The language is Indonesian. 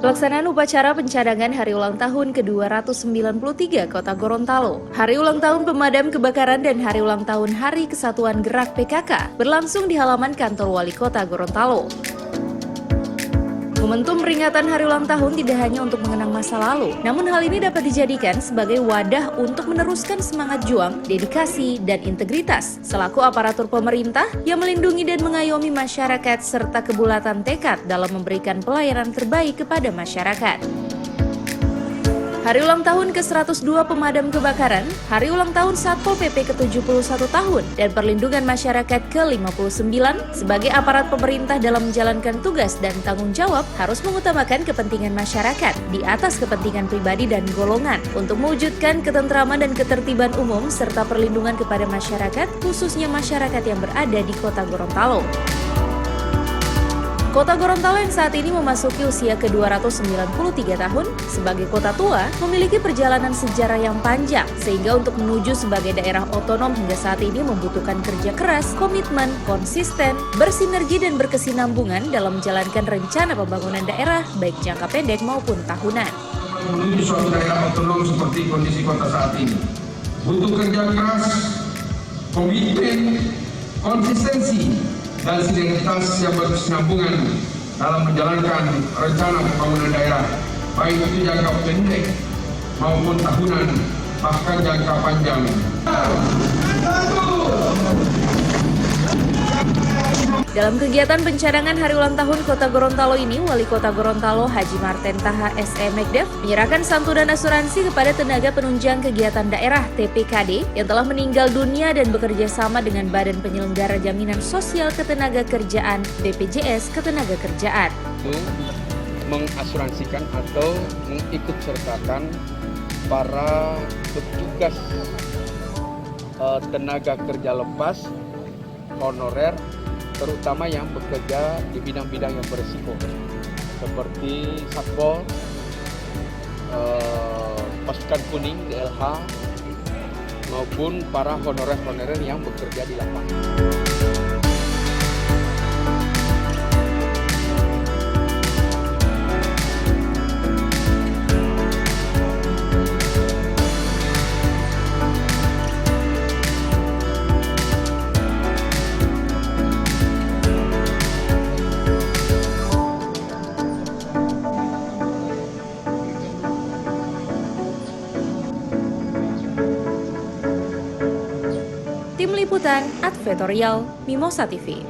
Pelaksanaan upacara pencadangan Hari Ulang Tahun ke-293 Kota Gorontalo, Hari Ulang Tahun Pemadam Kebakaran dan Hari Ulang Tahun Hari Kesatuan Gerak PKK berlangsung di halaman kantor Wali Kota Gorontalo. Momentum peringatan Hari Ulang Tahun tidak hanya untuk mengenang masa lalu, namun hal ini dapat dijadikan sebagai wadah untuk meneruskan semangat juang, dedikasi, dan integritas selaku aparatur pemerintah yang melindungi dan mengayomi masyarakat serta kebulatan tekad dalam memberikan pelayanan terbaik kepada masyarakat. Hari ulang tahun ke-102 Pemadam Kebakaran, Hari ulang tahun Satpol PP ke-71 tahun, dan perlindungan masyarakat ke-59 sebagai aparat pemerintah dalam menjalankan tugas dan tanggung jawab harus mengutamakan kepentingan masyarakat di atas kepentingan pribadi dan golongan untuk mewujudkan ketentraman dan ketertiban umum serta perlindungan kepada masyarakat, khususnya masyarakat yang berada di Kota Gorontalo. Kota Gorontalo yang saat ini memasuki usia ke-293 tahun sebagai kota tua memiliki perjalanan sejarah yang panjang sehingga untuk menuju sebagai daerah otonom hingga saat ini membutuhkan kerja keras, komitmen, konsisten, bersinergi dan berkesinambungan dalam menjalankan rencana pembangunan daerah baik jangka pendek maupun tahunan. Menuju suatu daerah otonom seperti kondisi kota saat ini butuh kerja keras, komitmen, konsistensi, dan sinergitas yang berkesinambungan dalam menjalankan rencana pembangunan daerah, baik itu jangka pendek maupun tahunan, bahkan jangka panjang. Dalam kegiatan pencadangan Hari Ulang Tahun Kota Gorontalo ini, Wali Kota Gorontalo Haji Marten Taha SE Mekdev menyerahkan santunan asuransi kepada tenaga penunjang kegiatan daerah TPKD yang telah meninggal dunia dan bekerja sama dengan Badan Penyelenggara Jaminan Sosial Ketenagakerjaan BPJS Ketenagakerjaan. Mengasuransikan atau mengikutsertakan para petugas tenaga kerja lepas honorer, terutama yang bekerja di bidang-bidang yang berisiko seperti Satpol, pasukan kuning DLH, maupun para honorer-honorer yang bekerja di lapangan. Tim Liputan Advertorial Mimosa TV.